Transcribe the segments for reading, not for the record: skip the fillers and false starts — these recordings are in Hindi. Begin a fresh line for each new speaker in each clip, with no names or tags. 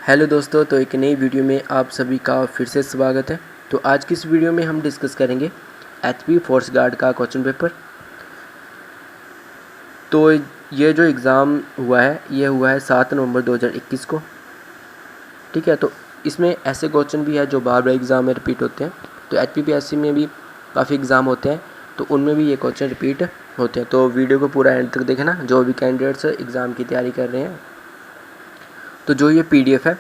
हेलो दोस्तों, तो एक नई वीडियो में आप सभी का फिर से स्वागत है। तो आज की इस वीडियो में हम डिस्कस करेंगे एचपी फोर्स गार्ड का क्वेश्चन पेपर। तो ये जो एग्ज़ाम हुआ है ये हुआ है 7 नवंबर 2021 को। ठीक है, तो इसमें ऐसे क्वेश्चन भी है जो बार बार एग्ज़ाम में रिपीट होते हैं। तो एचपीपीएससी में भी काफ़ी एग्ज़ाम होते हैं, तो उनमें भी ये क्वेश्चन रिपीट होते हैं। तो वीडियो को पूरा एंड तक देखना, जो भी कैंडिडेट्स एग्ज़ाम की तैयारी कर रहे हैं। तो जो ये PDF है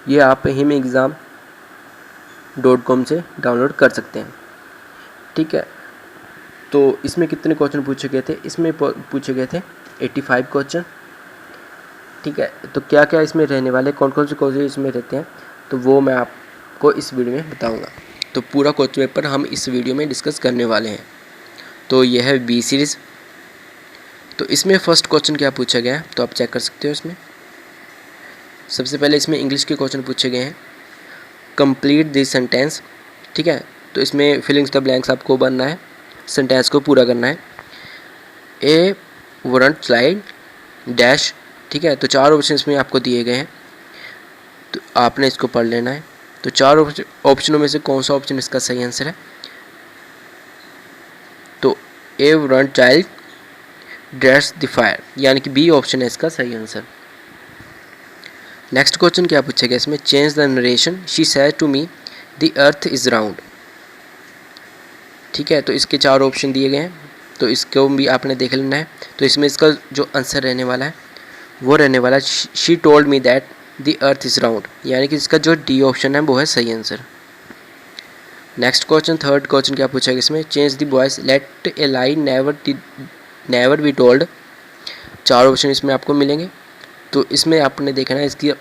ये आप HimExam.com से डाउनलोड कर सकते हैं। ठीक है, तो इसमें कितने क्वेश्चन पूछे गए थे? इसमें पूछे गए थे 85 क्वेश्चन। ठीक है, तो क्या क्या इसमें रहने वाले, कौन कौन से क्वेश्चन इसमें रहते हैं, तो वो मैं आपको इस वीडियो में बताऊंगा। तो पूरा क्वेश्चन पेपर हम इस वीडियो में डिस्कस करने वाले हैं। तो यह है बी सीरीज़। तो इसमें फर्स्ट क्वेश्चन क्या पूछा गया है तो आप चेक कर सकते हो। इसमें सबसे पहले इसमें इंग्लिश के क्वेश्चन पूछे गए हैं। Complete this sentence. ठीक है, तो इसमें फिलिंग्स द ब्लैंक्स आपको बनना है, सेंटेंस को पूरा करना है। ए वुडंट स्लाइड डैश। ठीक है, तो 4 ऑप्शन इसमें आपको दिए गए हैं, तो आपने इसको पढ़ लेना है। तो 4 ऑप्शनों में से कौन सा ऑप्शन इसका सही आंसर है? तो A wouldn't child dress the fire, यानी कि बी ऑप्शन है इसका सही आंसर। नेक्स्ट क्वेश्चन क्या पूछा गया इसमें? Change the narration, she said to me the earth is round. ठीक है, तो इसके 4 ऑप्शन दिए गए हैं, तो इसको भी आपने देख लेना है। तो इसमें इसका जो आंसर रहने वाला है वो रहने वाला है she told me that the earth is round, यानी कि इसका जो डी ऑप्शन है वो है सही answer. Next question, third question क्या पूछा गया इसमें? Change the voice, let a lie never be told. 4 option इसमें आपको मिलेंगे, तो इसमें आपने देखना है इसकी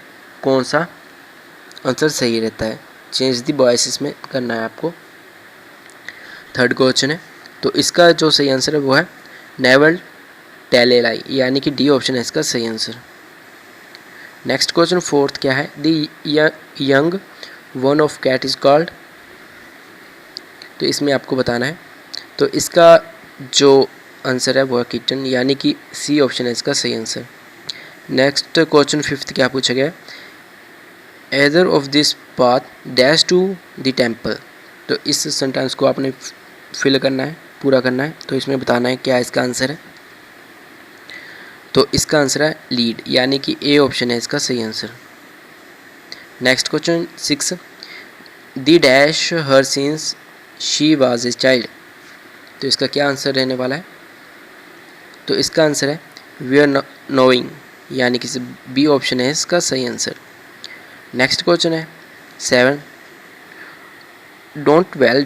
कौन सा आंसर सही रहता है। चेंज द वॉइस इसमें करना है आपको। थर्ड क्वेश्चन है, तो इसका जो सही आंसर है वो है नेवर टेल ए लाई, यानी कि डी ऑप्शन है इसका सही आंसर। नेक्स्ट क्वेश्चन फोर्थ क्या है? The young one of cat is called. तो इसमें आपको बताना है, तो इसका जो आंसर है वो है किटन, यानी कि सी ऑप्शन है इसका सही आंसर। नेक्स्ट क्वेश्चन फिफ्थ क्या पूछा गया? Either of this path dash to the temple. तो इस सेंटेंस को आपने फिल करना है, पूरा करना है। तो इसमें बताना है क्या इसका आंसर है। तो इसका आंसर है लीड, यानी कि ए ऑप्शन है इसका सही answer. Next question 6, the dash her since she was a child. तो इसका क्या आंसर रहने वाला है? तो इसका आंसर है वी आर नोइंग, यानी कि बी ऑप्शन है इसका सही आंसर। नेक्स्ट क्वेश्चन है 7, don't well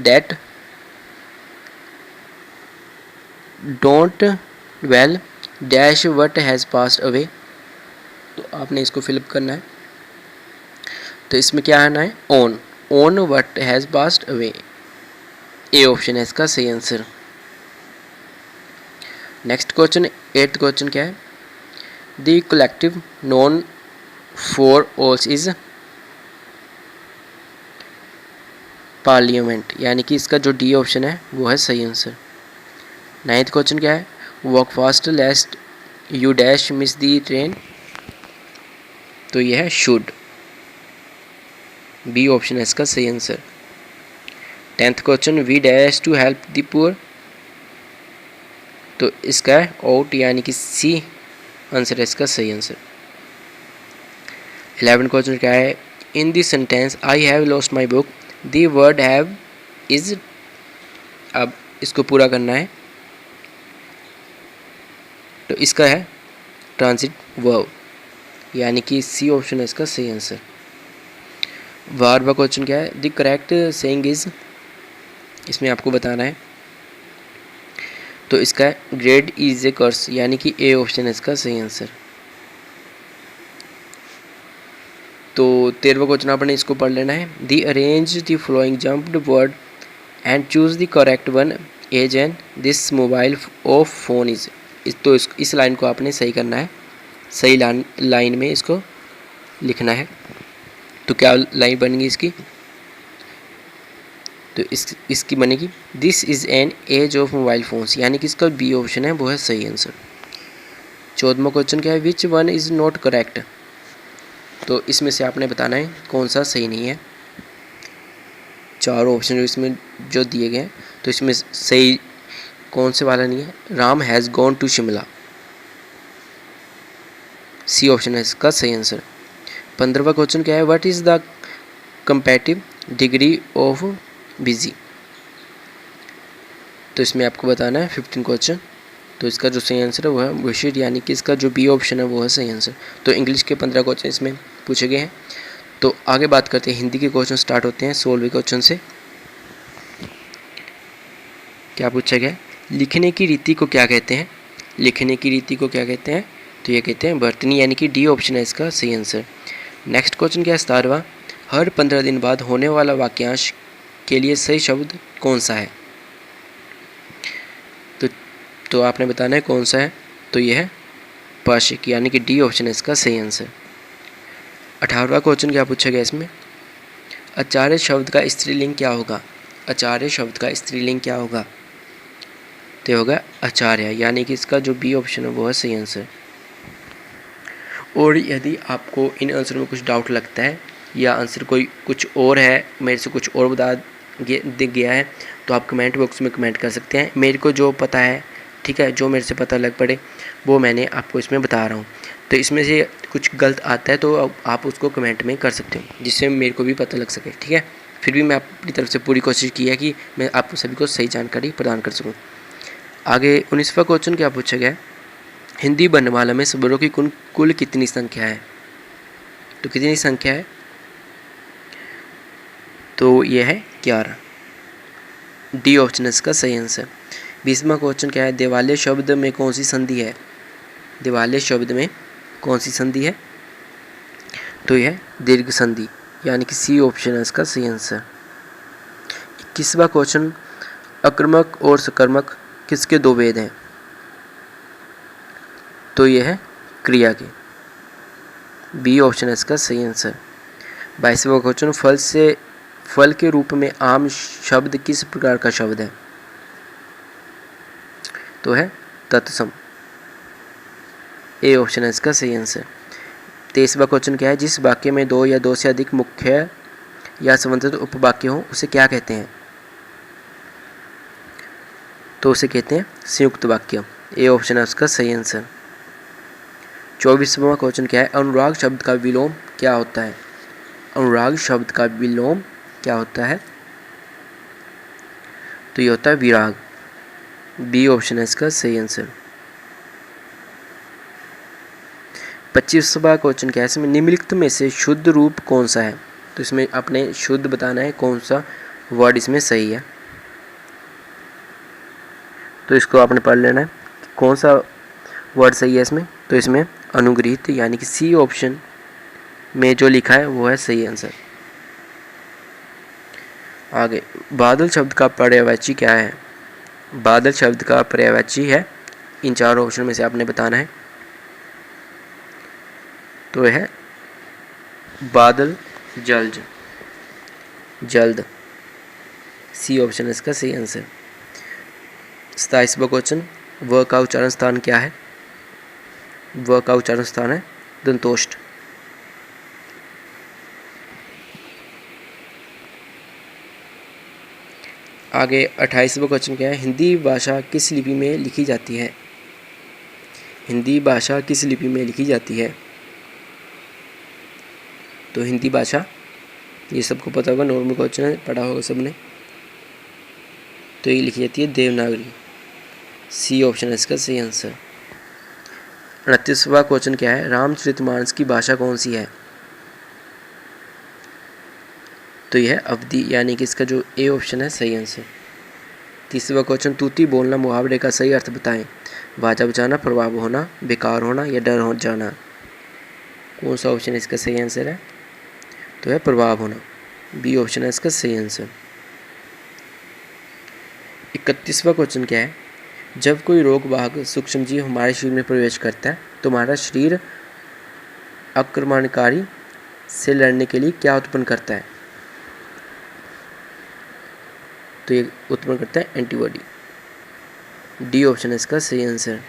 dash what has passed away. तो आपने इसको फिलअप करना है, तो इसमें क्या आना है? Own what has passed away, A option है इसका सही answer. Next question 8th question क्या है? The collective noun for owls is parliament, यानी कि इसका जो डी ऑप्शन है वो है सही आंसर। 9th क्वेश्चन क्या है? Walk fast lest you dash miss the train. तो यह है शुड, बी ऑप्शन है इसका सही answer. 10th question, we dash to help the poor. तो इसका है आउट, यानी कि सी आंसर है इसका सही आंसर। 11th क्वेश्चन क्या है? In this sentence I have lost my book the word have is. अब इसको पूरा करना है, तो इसका है ट्रांजिट वर्ब, यानी कि सी ऑप्शन है इसका सही आंसर। 12वां क्वेश्चन क्या है? The correct saying is. इसमें आपको बताना है, तो इसका है ग्रेड इज ए कर्स, यानी कि ए ऑप्शन है इसका सही आंसर। तो 13वां क्वेश्चन आपने इसको पढ़ लेना है। The arrange the following jumbled word and choose the correct one age an this mobile of phone is. तो इस लाइन को आपने सही करना है, सही लाइन में इसको लिखना है। तो क्या लाइन बनेगी इसकी? तो इसकी बनेगी this is an age of mobile phones, यानी कि इसका बी ऑप्शन है वो है सही आंसर। 14वां क्वेश्चन क्या है? Which one is not correct. तो इसमें से आपने बताना है कौन सा सही नहीं है। चारों ऑप्शन जो इसमें जो दिए गए हैं, तो इसमें सही कौन से वाला नहीं है? Ram has gone to Shimla, C option है इसका सही आंसर। 15वां क्वेश्चन क्या है? What is the comparative degree of busy. तो इसमें आपको बताना है 15 क्वेश्चन। तो इसका जो सही आंसर है वो है विशिट, यानी कि इसका जो बी ऑप्शन है वो है सही आंसर। तो इंग्लिश के 15 क्वेश्चन इसमें पूछे गए हैं। तो आगे बात करते हैं, हिंदी के क्वेश्चन स्टार्ट होते हैं 16वें क्वेश्चन से। क्या पूछा गया? लिखने की रीति को क्या कहते हैं? लिखने की रीति को क्या कहते हैं? तो ये कहते हैं वर्तनी, यानी कि डी ऑप्शन है इसका सही आंसर। नेक्स्ट क्वेश्चन क्या है? 17वां, हर 15 दिन बाद होने वाला वाक्यांश के लिए सही शब्द कौन सा है? तो आपने बताना है कौन सा है। तो ये है पाशिक, यानी कि डी ऑप्शन है इसका सही आंसर। 18वां क्वेश्चन क्या पूछा गया इसमें? आचार्य शब्द का स्त्रीलिंग क्या होगा? आचार्य शब्द का स्त्रीलिंग क्या होगा? तो ये होगा आचार्य, यानी कि इसका जो बी ऑप्शन है वो है सही आंसर। और यदि आपको इन आंसर में कुछ डाउट लगता है या आंसर कोई कुछ और है, मेरे से कुछ और बता दिख गया है, तो आप कमेंट बॉक्स में कमेंट कर सकते हैं। मेरे को जो पता है, ठीक है, जो मेरे से पता लग पड़े वो मैंने आपको इसमें बता रहा हूँ। तो इसमें से कुछ गलत आता है तो आप उसको कमेंट में कर सकते हो, जिससे मेरे को भी पता लग सके, ठीक है। फिर भी मैं अपनी तरफ से पूरी कोशिश की है कि मैं आप सभी को सही जानकारी प्रदान कर सकूँ। आगे 19वां क्वेश्चन क्या पूछा गया है? हिंदी वर्णमाला में स्वरों की कुल कितनी संख्या है? तो कितनी संख्या है? तो ये है 11, डी ऑप्शन इसका सही आंसर। 20वां क्वेश्चन क्या है? देवालय शब्द में कौन सी संधि है? देवालय शब्द में कौन सी संधि है? तो यह दीर्घ संधि, यानी कि सी ऑप्शन है इसका सही आंसर। 21वां क्वेश्चन, अकर्मक और सकर्मक किसके दो भेद हैं? तो यह है क्रिया के, बी ऑप्शन है इसका सही आंसर। 22वां क्वेश्चन, फल के रूप में आम शब्द किस प्रकार का शब्द है? तो है तत्सम, ए ऑप्शन है इसका सही आंसर। 23वां क्वेश्चन क्या है? जिस वाक्य में दो या दो से अधिक मुख्य या संबंधित उपवाक्य हो उसे क्या कहते हैं? तो उसे कहते हैं संयुक्त वाक्य, ए ऑप्शन है उसका सही आंसर। 24वां क्वेश्चन क्या है? अनुराग शब्द का विलोम क्या होता है? अनुराग शब्द का विलोम क्या होता है? तो ये होता है विराग, बी ऑप्शन है इसका सही आंसर। 25वां क्वेश्चन क्या है? इसमें निम्नलिखित में से शुद्ध रूप कौन सा है? तो इसमें आपने शुद्ध बताना है कौन सा वर्ड इसमें सही है। तो इसको आपने पढ़ लेना है कौन सा वर्ड सही है इसमें। तो इसमें अनुग्रहित, यानी कि सी ऑप्शन में जो लिखा है वो है सही आंसर। आगे, बादल शब्द का पर्यायवाची क्या है? बादल शब्द का पर्यायवाची है, इन चारों ऑप्शन में से आपने बताना है। तो यह है बादल जल्द, जल्द, सी ऑप्शन है इसका सही आंसर। 27वां क्वेश्चन, व का उच्चारण स्थान क्या है? व का उच्चारण स्थान है दंतोष्ठ। आगे 28वां क्वेश्चन क्या है? हिंदी भाषा किस लिपि में लिखी जाती है? हिंदी भाषा किस लिपि में लिखी जाती है? तो हिंदी भाषा, ये सबको पता होगा, नॉर्मल क्वेश्चन है, पढ़ा होगा सबने। तो ये लिखी जाती है देवनागरी, सी ऑप्शन है इसका सही आंसर। 29वां क्वेश्चन क्या है? रामचरितमानस की भाषा कौन सी है? तो यह है अवधी, यानी कि इसका जो ए ऑप्शन है सही आंसर। 30वां क्वेश्चन, तूती बोलना मुहावरे का सही अर्थ बताएं। वाजा बचाना, प्रभाव होना, बेकार होना या डर हो जाना। कौन सा ऑप्शन इसका सही आंसर है? तो है प्रभाव होना, बी ऑप्शन है इसका सही आंसर। 31वां क्वेश्चन क्या है? जब कोई रोगवाहक सूक्ष्म जीव हमारे शरीर में प्रवेश करता है तो हमारा शरीर आक्रमणकारी से लड़ने के लिए क्या उत्पन्न करता है? तो ये उत्पन्न करता है एंटीबॉडी, डी ऑप्शन है इसका सही आंसर।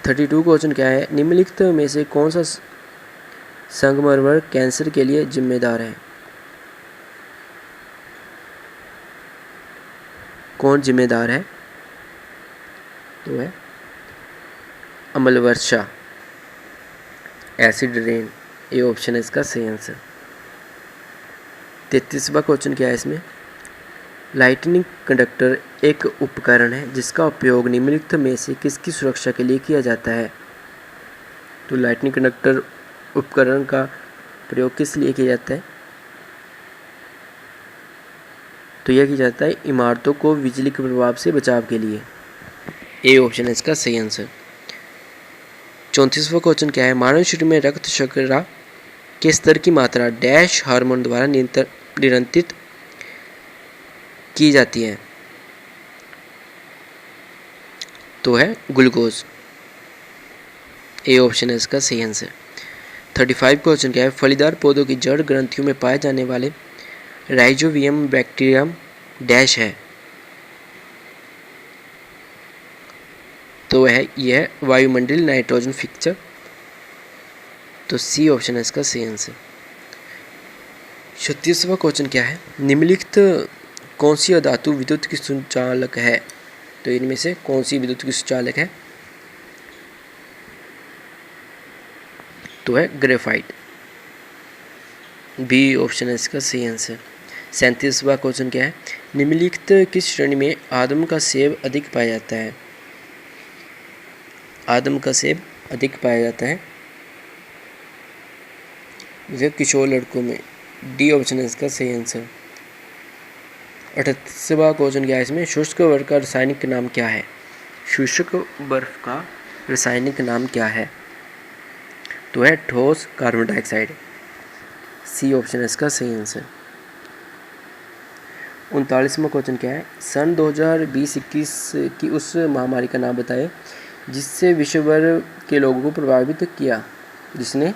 32 क्वेश्चन क्या है? निम्नलिखित में से कौन सा संगमरमर कैंसर के लिए जिम्मेदार है? कौन जिम्मेदार है? तो है अम्ल वर्षा, एसिड रेन। ये ऑप्शन है इसका सही आंसर। 33वां क्वेश्चन क्या है इसमें? लाइटनिंग कंडक्टर एक उपकरण है जिसका उपयोग निम्नलिखित में से किसकी सुरक्षा के लिए किया जाता है? तो लाइटनिंग कंडक्टर उपकरण का प्रयोग किस लिए किया जाता है? तो यह किया जाता है इमारतों को बिजली के प्रभाव से बचाव के लिए। ए ऑप्शन है इसका सही आंसर। 34वां क्वेश्चन क्या है? मानव शरीर में रक्त शर्करा के स्तर की मात्रा डैश हार्मोन द्वारा नियंत्रित की जाती है? तो है ग्लूकोज। ए ऑप्शन है इसका सही आंसर। 35 क्वेश्चन क्या है? फलीदार पौधों की जड़ ग्रंथियों में पाए जाने वाले राइजोबियम बैक्टीरियम डैश है? तो है यह वायुमंडलीय नाइट्रोजन फिक्सचर। तो सी ऑप्शन है इसका सही आंसर। 36वां क्वेश्चन क्या है? निम्नलिखित कौन सी अधातु विद्युत की सुचालक है? तो इनमें से कौन सी विद्युत की सुचालक है? तो है ग्रेफाइट। बी ऑप्शन है इसका सही आंसर। 37वां क्वेश्चन क्या है? निम्नलिखित किस श्रेणी में आदम का सेब अधिक पाया जाता है? आदम का सेब अधिक पाया जाता है वह किशोर लड़कों में। डी ऑप्शन है इसका सही आंसर। 38वां क्वेश्चन क्या है इसमें? शुष्क बर्फ का रासायनिक नाम क्या है? शुष्क बर्फ का रासायनिक नाम क्या है? तो है ठोस कार्बन डाइऑक्साइड। सी ऑप्शन है इसका सही आंसर। 39वां क्वेश्चन क्या है? सन 2020-21 की उस महामारी का नाम बताएं जिससे विश्व भर के लोगों को प्रभावित किया। जिसने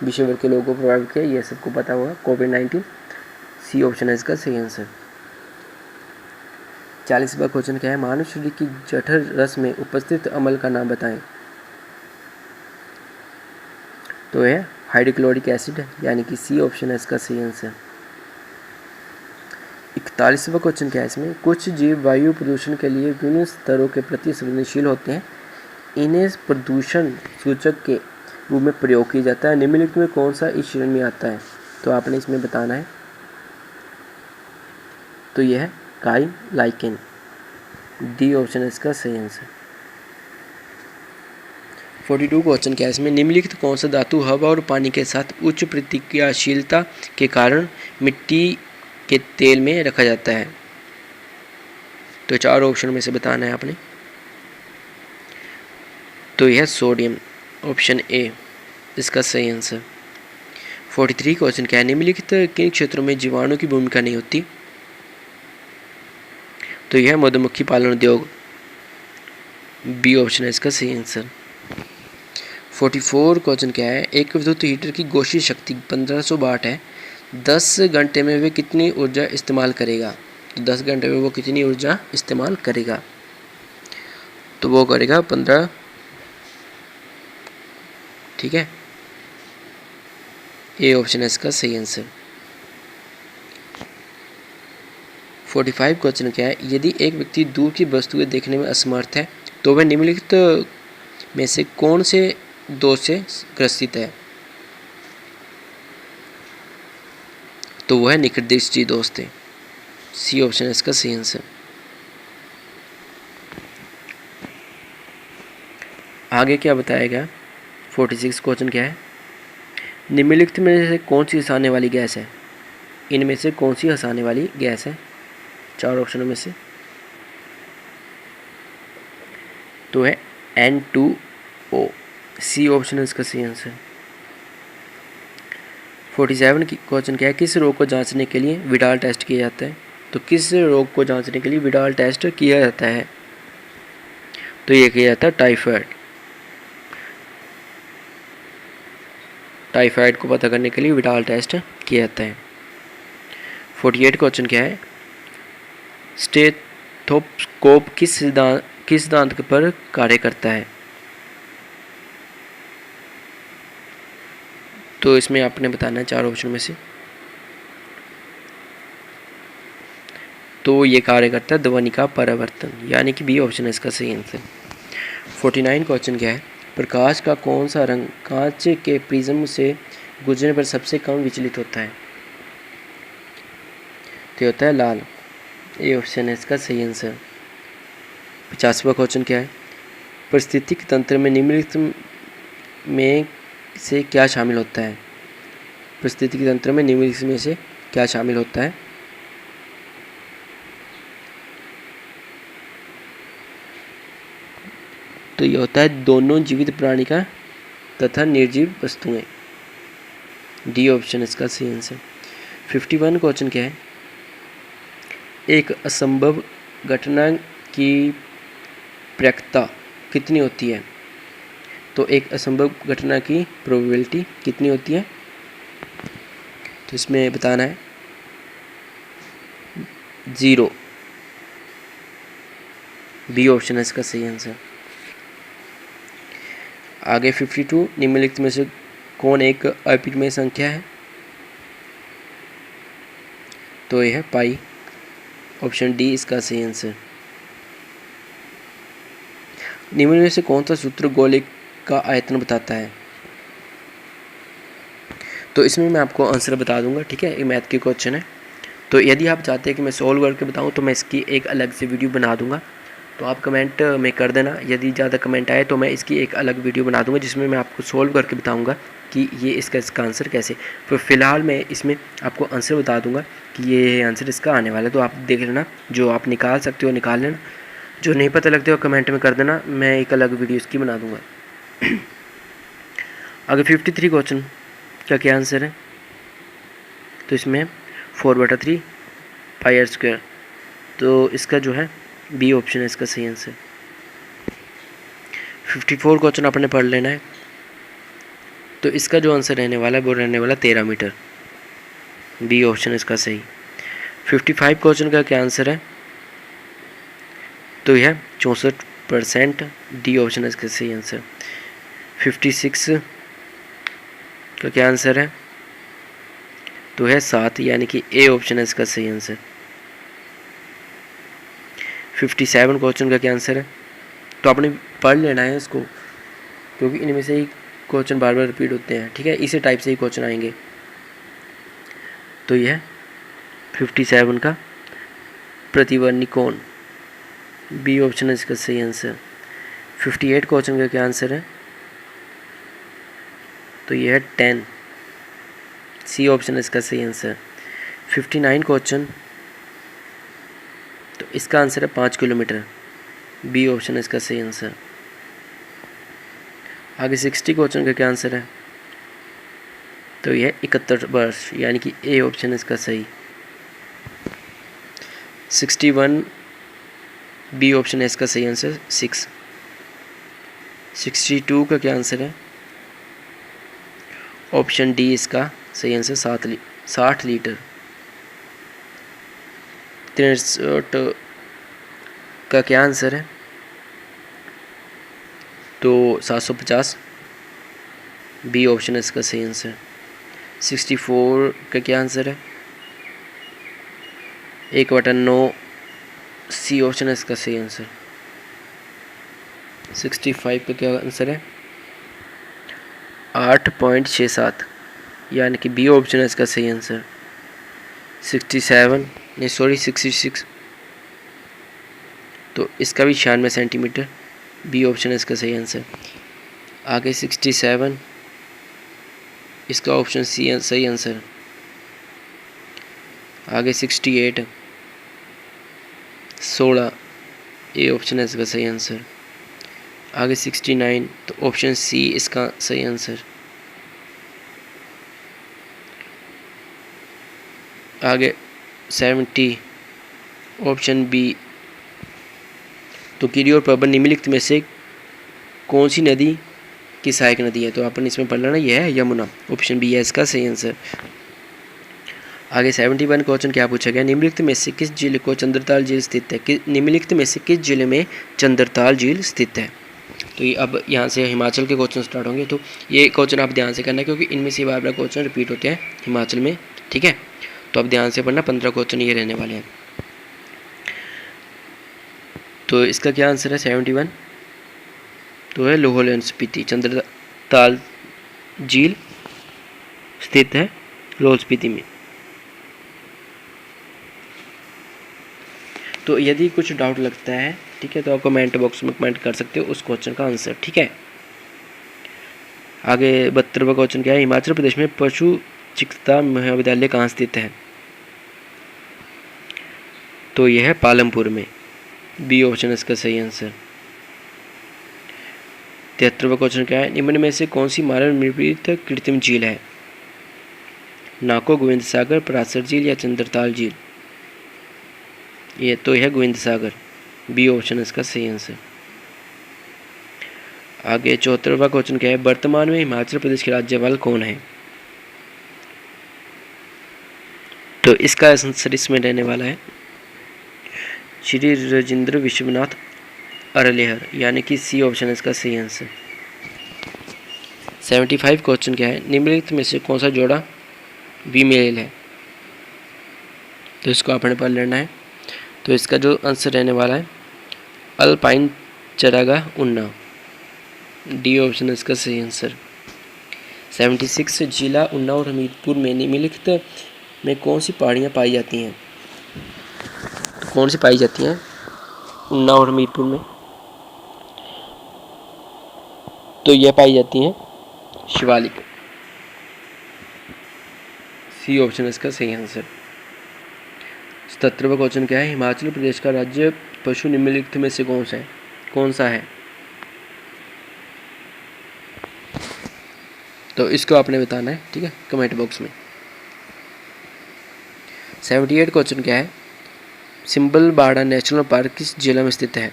विश्व भर के लोगों को प्रभावित किया, यह सबको पता होगा, कोविड-19। सी ऑप्शन है इसका सही आंसर। 40वां क्वेश्चन क्या है? मानव शरीर की जठर रस में उपस्थित अम्ल का नाम बताएं। तो है हाइड्रोक्लोरिक एसिड, यानी कि सी ऑप्शन है इसका सही आंसर। 41वां क्वेश्चन क्या है इसमें? कुछ जीव वायु प्रदूषण के लिए विभिन्न स्तरों के प्रति संवेदनशील होते हैं। इन्हें प्रदूषण सूचक के रूप में प्रयोग किया जाता है। निम्नलिखित में कौन सा इस श्रेणी में आता है? तो आपने इसमें बताना है। तो यह है काई लाइकेन। डी ऑप्शन है इसका सही आंसर। 42 क्वेश्चन क्या है इसमें? निम्नलिखित कौन सा धातु हवा और पानी के साथ उच्च प्रतिक्रियाशीलता के कारण मिट्टी के तेल में रखा जाता है? तो 4 ऑप्शन में से बताना है आपने। तो यह सोडियम, ऑप्शन ए इसका सही आंसर। 43 क्वेश्चन क्या है? निम्नलिखित किन क्षेत्रों में जीवाणु की भूमिका नहीं होती? तो यह मधुमक्खी पालन उद्योग। बी ऑप्शन है इसका सही आंसर। 44 क्वेश्चन क्या है? एक विद्युत हीटर की गौशी शक्ति 1500 वाट है। 10 घंटे में वह कितनी ऊर्जा इस्तेमाल करेगा? तो 10 घंटे में वो कितनी ऊर्जा इस्तेमाल करेगा? तो वो करेगा 15। ठीक है, ए ऑप्शन है इसका सही आंसर। 45 क्वेश्चन क्या है? यदि एक व्यक्ति दूर की वस्तुएं देखने में असमर्थ है तो वह निम्नलिखित में से कौन से दोष से ग्रसित है? तो वह निकट दृष्टि दोष है। सी ऑप्शन है इसका सही आंसर। आगे क्या बताएगा? 46 क्वेश्चन क्या है? निम्नलिखित में से कौन सी हंसाने वाली गैस है? इनमें से कौन सी हंसाने वाली गैस है? 4 ऑप्शनों में से। तो है N2O। सी ऑप्शन है इसका सही आंसर। 47 की क्वेश्चन क्या है? किस रोग को जांचने के लिए विडाल टेस्ट किया जाता है? तो किस रोग को जांचने के लिए विडाल टेस्ट किया जाता है? तो ये किया जाता है टाइफाइड। टाइफाइड को पता करने के लिए विडाल टेस्ट किया जाता है। 48 क्वेश्चन क्या है? स्टेथोस्कोप किस सिद्धांत पर कार्य करता है? तो इसमें आपने बताना है 4 ऑप्शन में से। तो ये कार्य करता है ध्वनि का परावर्तन, यानी कि बी ऑप्शन है इसका सही आंसर। 49 क्वेश्चन क्या है, प्रकाश का कौन सा रंग कांच के प्रिज्म से गुजरने पर सबसे कम विचलित होता है? तो होता है लाल, ए ऑप्शन है इसका सही आंसर। 50वां क्वेश्चन क्या है, पारिस्थितिक तंत्र में निम्नलिखित में से क्या शामिल होता है? पारिस्थितिक तंत्र में निम्नलिखित में से क्या शामिल होता है? तो ये होता है दोनों जीवित प्राणी का तथा निर्जीव वस्तुएं, डी ऑप्शन इसका सही आंसर। 51 क्वेश्चन क्या है, एक असंभव घटना की प्रायिकता कितनी होती है? तो एक असंभव घटना की प्रोबेबिलिटी कितनी होती है? तो इसमें बताना है 0, बी ऑप्शन है इसका सही आंसर। आगे 52, निम्नलिखित में से कौन एक अपरिमेय संख्या है? तो यह है पाई, ऑप्शन डी इसका सही आंसर। निम्न में से कौन सा सूत्र गोले का आयतन बताता है? तो इसमें मैं आपको आंसर बता दूंगा, ठीक है, ये मैथ के क्वेश्चन है। तो यदि आप चाहते हैं कि मैं सॉल्व करके बताऊं तो मैं इसकी एक अलग से वीडियो बना दूंगा, तो आप कमेंट में कर देना। यदि ज़्यादा कमेंट आए तो मैं इसकी एक अलग वीडियो बना दूंगा जिसमें मैं आपको सॉल्व करके बताऊंगा कि ये इसका आंसर कैसे। तो फ़िलहाल मैं इसमें आपको आंसर बता दूंगा कि ये आंसर इसका आने वाला है, तो आप देख लेना, जो आप निकाल सकते हो निकाल लेना, जो नहीं पता लगते हो कमेंट में कर देना, मैं एक अलग वीडियो इसकी बना दूँगा। आगे 53 क्वेश्चन का क्या आंसर है? तो इसमें 4/3 पाई r स्क्वायर, तो इसका जो है बी ऑप्शन है इसका सही आंसर। 54 क्वेश्चन आपने पढ़ लेना है, तो इसका जो आंसर रहने वाला है वो रहने वाला 13 मीटर, बी ऑप्शन है इसका सही। 55 क्वेश्चन का क्या आंसर है? तो यह 64%, डी ऑप्शन है इसका सही आंसर। 56 का क्या आंसर है? तो है 7, यानी कि ए ऑप्शन है इसका सही आंसर। 57 क्वेश्चन का क्या आंसर है? तो आपने पढ़ लेना है इसको, क्योंकि इनमें से ही क्वेश्चन बार बार रिपीट होते हैं, ठीक है, इसी टाइप से ही क्वेश्चन आएंगे। तो यह 57 का प्रतिवर्णी कोण, बी ऑप्शन है इसका सही आंसर। 58 क्वेश्चन का क्या आंसर है? तो यह है 10, सी ऑप्शन है इसका सही आंसर। 59 क्वेश्चन, तो इसका आंसर है 5 किलोमीटर, बी ऑप्शन है इसका सही आंसर। आगे 60 क्वेश्चन का क्या आंसर है? तो यह 71 वर्ष, यानी कि ए ऑप्शन है इसका सही। 61, बी ऑप्शन है इसका सही आंसर 6। 62 का क्या आंसर है? ऑप्शन डी इसका सही आंसर 60 लीटर। 63 का क्या आंसर है? तो 750, बी ऑप्शन है इसका सही आंसर। 64 का क्या आंसर है? 1/9, सी ऑप्शन है इसका सही आंसर। 65 का क्या आंसर है? 8.67, यानी कि बी ऑप्शन है इसका सही आंसर। 66, तो इसका भी 96 सेंटीमीटर, बी ऑप्शन है इसका सही आंसर। आगे 67, इसका ऑप्शन सी सही आंसर। आगे 68, 16, ए ऑप्शन है इसका सही आंसर। आगे 69, तो ऑप्शन सी इसका सही आंसर। आगे 70, ऑप्शन बी। तो कीरी और प्रबल निम्नलिखित में से कौन सी नदी की सहायक नदी है? तो अपन इसमें पढ़ लेना, यह है यमुना, ऑप्शन बी है इसका सही आंसर। आगे 71 क्वेश्चन क्या पूछा गया? निम्नलिखित में से किस जिले को चंद्रताल झील स्थित है? निम्नलिखित में से किस जिले में चंद्रताल झील स्थित है? तो ये अब यहाँ से हिमाचल के क्वेश्चन स्टार्ट होंगे। तो ये क्वेश्चन आप ध्यान से करना क्योंकि इनमें से बार बार क्वेश्चन रिपीट होते हैं हिमाचल में, ठीक है। तो अब ध्यान से पढ़ना, 15 क्वेश्चन ये रहने वाले हैं। तो इसका क्या आंसर है 71। तो है लाहौल स्पीति, चंद्रताल झील स्थित है लाहौल स्पीति में। तो यदि कुछ डाउट लगता है, ठीक है, तो आप कमेंट बॉक्स में कमेंट कर सकते हो उस क्वेश्चन का आंसर, ठीक है। आगे 72वां क्वेश्चन क्या है, हिमाचल प्रदेश में पशु चिकित्सा महाविद्यालय कहाँ स्थित है। तो यह है पालमपुर में, बी ऑप्शन इसका सही आंसर। 73वां क्वेश्चन क्या है, निम्न में से कौन सी मानव निर्मित कृत्रिम झील है। नाको, गोविंद सागर, पराशर झील या चंद्रताल झील। ये तो है गोविंद सागर, बी ऑप्शन इसका सही आंसर। आगे 74वां क्वेश्चन क्या है, वर्तमान में हिमाचल प्रदेश के राज्यपाल कौन है। तो इसका आंसर इसमें रहने वाला है श्री राजेंद्र विश्वनाथ अरलेहर, यानी कि सी ऑप्शन इसका सही आंसर। 75 क्वेश्चन क्या है, निम्नलिखित में से कौन सा जोड़ा फीमेल है। तो इसको आपने पढ़ लेना है। तो इसका जो आंसर रहने वाला है अल्पाइन चरागाह उन्नाव, डी ऑप्शन इसका सही आंसर। 76 जिला उन्नाव और हमीरपुर में निम्नलिखित में कौन सी पहाड़ियाँ पाई जाती हैं। तो कौन सी पाई जाती हैं उन्नाव और हमीरपुर में। तो यह पाई जाती हैं शिवालिक, सी ऑप्शन इसका सही आंसर। 77वां क्वेश्चन क्या है, हिमाचल प्रदेश का राज्य पशु निम्नलिखित में से कौन सा है। तो इसको आपने बताना है, ठीक है, कमेंट बॉक्स में। 78 क्वेश्चन क्या है, सिंबलबाड़ा नेशनल पार्क किस जिला में स्थित है।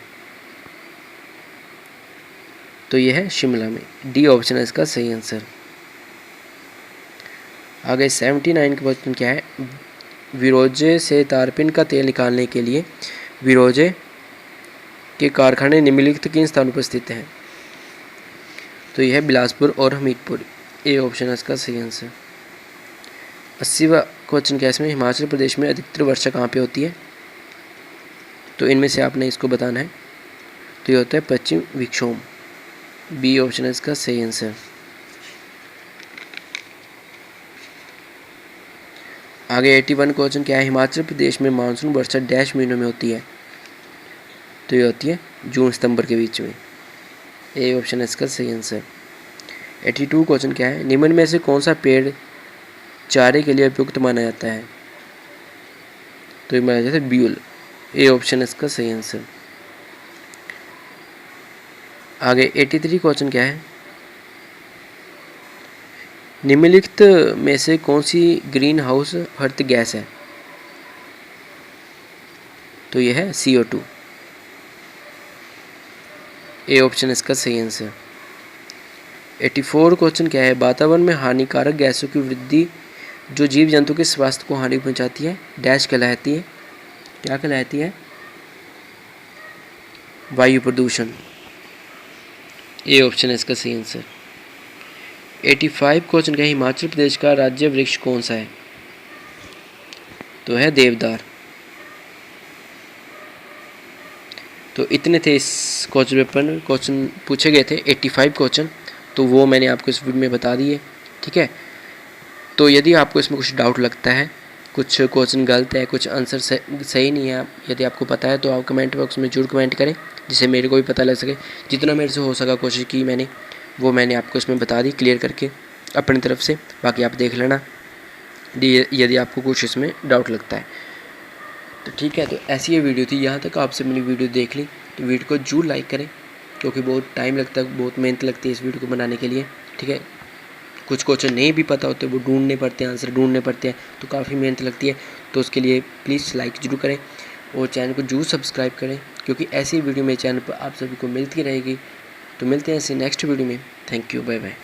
तो यह है शिमला में, डी ऑप्शन है इसका सही आंसर। आगे 79 क्वेश्चन क्या है, विरोजे से तारपीन का तेल निकालने के लिए विरोजे के कारखाने निम्नलिखित किन स्थानों पर स्थित हैं। तो यह है बिलासपुर और हमीरपुर, ए ऑप्शन है इसका सही आंसर। 80वां क्वेश्चन क्या है, इसमें हिमाचल प्रदेश में अधिकतर वर्षा कहाँ पे होती है। तो इनमें से आपने इसको बताना है। तो ये होता है पश्चिम विक्षोभ, बी ऑप्शन है इसका सही आंसर। आगे 81 क्वेश्चन क्या है, हिमाचल प्रदेश में मानसून वर्षा डैश महीनों में होती है। तो ये होती है जून सितंबर के बीच में, ए ऑप्शन है इसका सही आंसर। 82 क्वेश्चन क्या है, निम्न में से कौन सा पेड़ चारे के लिए उपयुक्त माना जाता है। तो ये माना जाता है ब्यूल, ए ऑप्शन है इसका सही आंसर। आगे 83 क्वेश्चन क्या है, निम्नलिखित में से कौन सी ग्रीन हाउस हरित गैस है। तो यह है CO2, ए ऑप्शन इसका सही आंसर। 84 क्वेश्चन क्या है, वातावरण में हानिकारक गैसों की वृद्धि जो जीव जंतु के स्वास्थ्य को हानि पहुंचाती है डैश कहलाती है। क्या कहलाती है, वायु प्रदूषण, ए ऑप्शन है इसका सही आंसर। 85 क्वेश्चन क्या है, हिमाचल प्रदेश का राज्य वृक्ष कौन सा है। तो है देवदार। तो इतने थे इस क्वेश्चन पेपर में, क्वेश्चन पूछे गए थे 85 क्वेश्चन, तो वो मैंने आपको इस वीडियो में बता दिए, ठीक है। तो यदि आपको इसमें कुछ डाउट लगता है, कुछ क्वेश्चन गलत है, कुछ आंसर सही नहीं है, यदि आपको पता है तो आप कमेंट बॉक्स में जरूर कमेंट करें, जिससे मेरे को भी पता लग सके। जितना मेरे से हो सका कोशिश की मैंने, वो मैंने आपको इसमें बता दी क्लियर करके अपनी तरफ से। बाकी आप देख लेना यदि आपको कुछ इसमें डाउट लगता है तो, ठीक है। तो ऐसी ये वीडियो थी, यहाँ तक आपसे मैंने वीडियो देख ली तो वीडियो को जरूर लाइक करें, क्योंकि बहुत टाइम लगता है, बहुत मेहनत लगती है इस वीडियो को बनाने के लिए, ठीक है। कुछ क्वेश्चन नहीं भी पता होते, वो ढूंढने पड़ते हैं, आंसर ढूंढने पड़ते हैं, तो काफ़ी मेहनत लगती है। तो उसके लिए प्लीज़ लाइक जरूर करें और चैनल को जरूर सब्सक्राइब करें, क्योंकि ऐसी वीडियो मेरे चैनल पर आप सभी को मिलती रहेगी। तो मिलते हैं ऐसे नेक्स्ट वीडियो में। Thank you, bye bye.